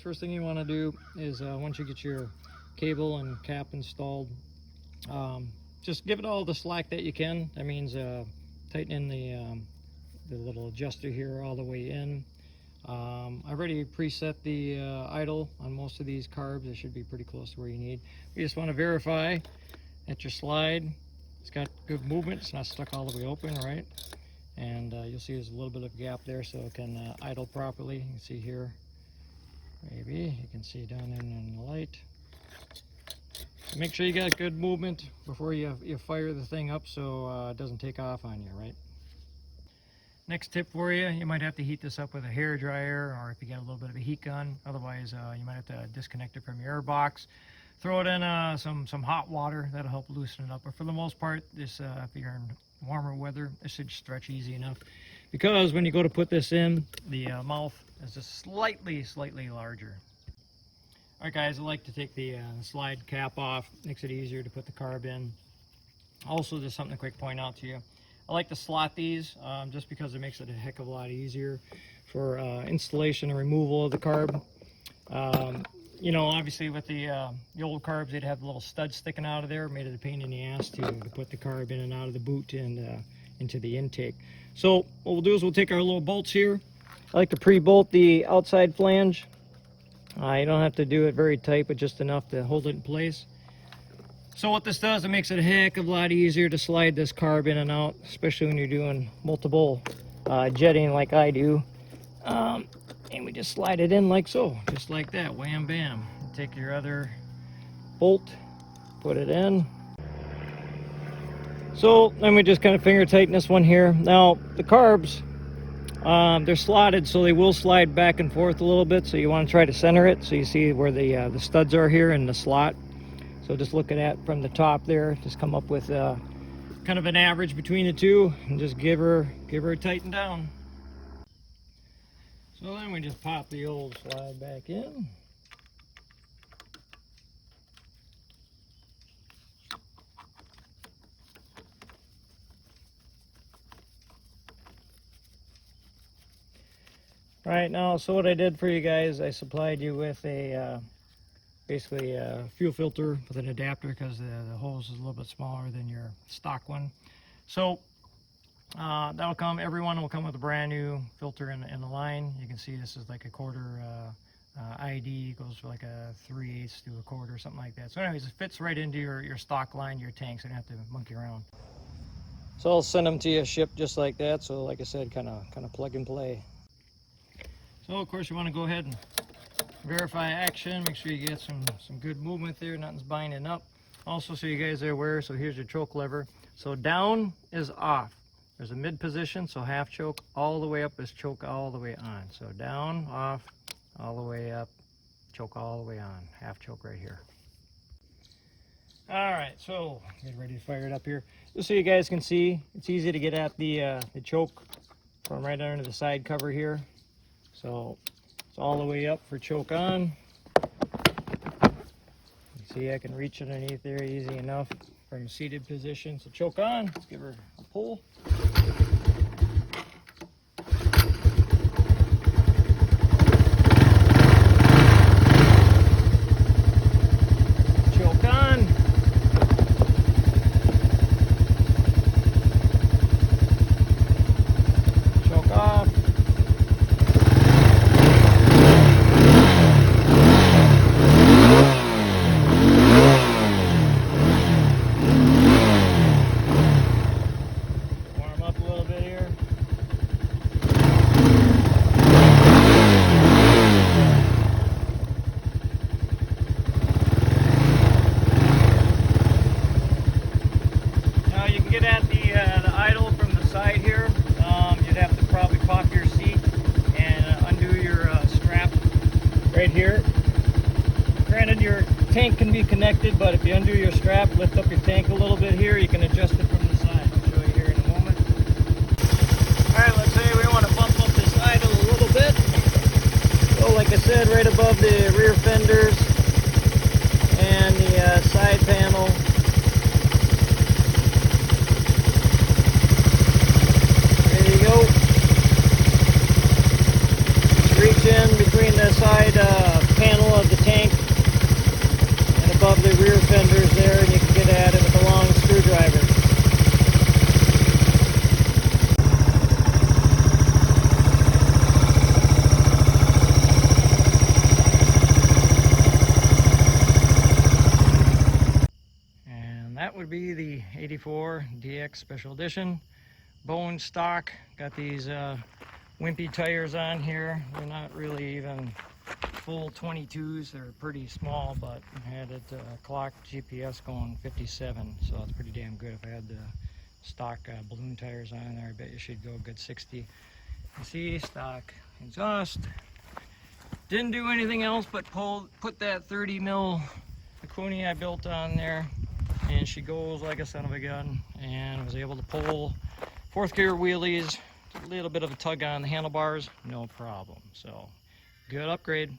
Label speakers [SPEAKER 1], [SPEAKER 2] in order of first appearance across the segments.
[SPEAKER 1] first thing you want to do is once you get your cable and cap installed, just give it all the slack that you can. That means tightening the little adjuster here all the way in. I've already preset the idle on most of these carbs. It should be pretty close to where you need. You just want to verify that your slide, it's got good movement, it's not stuck all the way open, right? And you'll see there's a little bit of gap there so it can idle properly. You can see here, maybe you can see down in the light. Make sure you got good movement before you fire the thing up so it doesn't take off on you, right? Next tip for you, you might have to heat this up with a hair dryer, or if you got a little bit of a heat gun. Otherwise, you might have to disconnect it from your air box. Throw it in some hot water. That'll help loosen it up. But for the most part, this if you're in warmer weather, this should stretch easy enough. Because when you go to put this in, the mouth is just slightly larger. All right, guys, I like to take the slide cap off. Makes it easier to put the carb in. Also, just something to quick point out to you. I like to slot these just because it makes it a heck of a lot easier for installation and removal of the carb. You know, obviously with the old carbs, they'd have little studs sticking out of there. Made it a pain in the ass to put the carb in and out of the boot and into the intake. So what we'll do is we'll take our little bolts here. I like to pre-bolt the outside flange. You don't have to do it very tight, but just enough to hold it in place. So what this does, it makes it a heck of a lot easier to slide this carb in and out, especially when you're doing multiple jetting like I do. And we just slide it in like so, just like that, wham bam. Take your other bolt, put it in. So then we just kind of finger tighten this one here. Now the carbs, they're slotted, so they will slide back and forth a little bit. So you want to try to center it, so you see where the studs are here in the slot. So just look at that from the top there, just come up with kind of an average between the two, and just give her a tighten down. So then we just pop the old slide back in. All right, now, so what I did for you guys, I supplied you with a basically a fuel filter with an adapter because the hose is a little bit smaller than your stock one. So that'll come, everyone will come with a brand new filter in the line. You can see this is like a quarter ID, goes for like a 3/8 to a quarter, something like that. So anyways, it fits right into your stock line, your tank, so you don't have to monkey around. So I'll send them to you shipped just like that. So like I said, kind of plug and play. So of course you want to go ahead and verify action, make sure you get some good movement there, nothing's binding up. Also, so you guys are aware, so here's your choke lever. So down is off. There's a mid position, so half choke, all the way up is choke all the way on. So down, off, all the way up, choke all the way on, half choke right here. All right, so get ready to fire it up here. Just so you guys can see, it's easy to get at the choke from right under the side cover here. So it's all the way up for choke on. You see I can reach underneath there easy enough from a seated position. So choke on, let's give her a pull. Choke on. Choke off. Right here. Granted, your tank can be connected, but if you undo your strap, lift up your tank a little bit here, you can adjust it from the side. I'll show you here in a moment. Alright, let's say we want to bump up this idle a little bit. So like I said, right above the rear fenders and the side panel. There you go. Reach in between the side the rear fenders there, and you can get at it with a long screwdriver. And that would be the 84 DX Special Edition. Bone stock. Got these wimpy tires on here. They're not really even full 22s. They're pretty small, but I had it clocked GPS going 57, so it's pretty damn good. If I had the stock balloon tires on there, I bet you should go a good 60. You see, stock exhaust. Didn't do anything else but put that 30 mil Mikuni I built on there, and she goes like a son of a gun, and was able to pull 4th gear wheelies, a little bit of a tug on the handlebars, no problem. So good upgrade.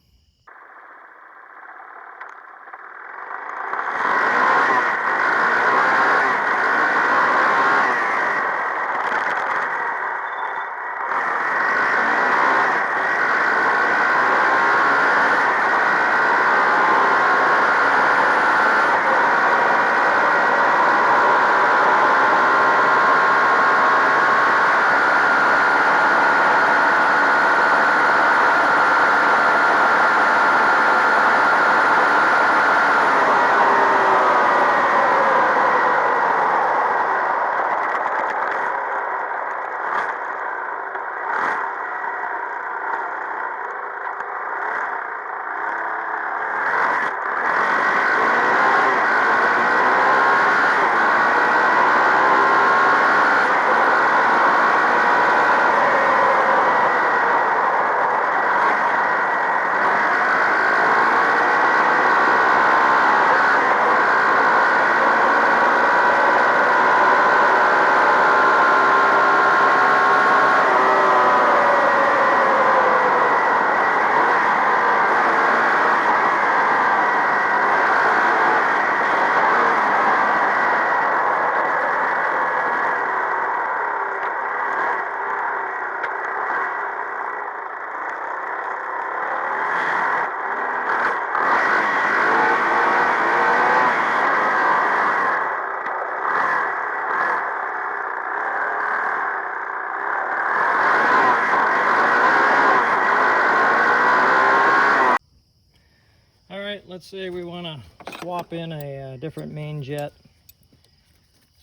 [SPEAKER 1] Let's say we want to swap in a different main jet.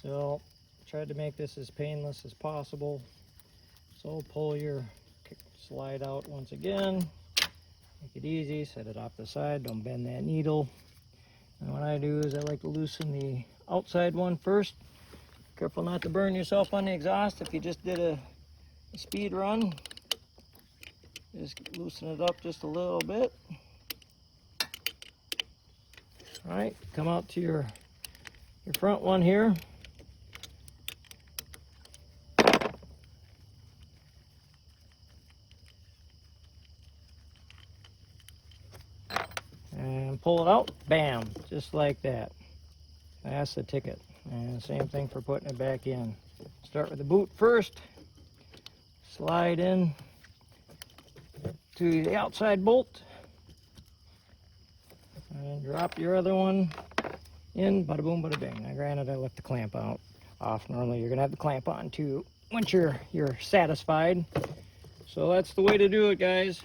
[SPEAKER 1] So tried to make this as painless as possible. So pull your slide out once again, make it easy, set it off the side, don't bend that needle. And what I do is I like to loosen the outside one first. Careful not to burn yourself on the exhaust. If you just did a speed run, just loosen it up just a little bit. All right, come out to your front one here. And pull it out, bam, just like that. That's the ticket. And same thing for putting it back in. Start with the boot first, slide in to the outside bolt, and drop your other one in, bada boom, bada bing. Now granted, I left the clamp off. Normally you're gonna have the clamp on too once you're satisfied. So that's the way to do it, guys.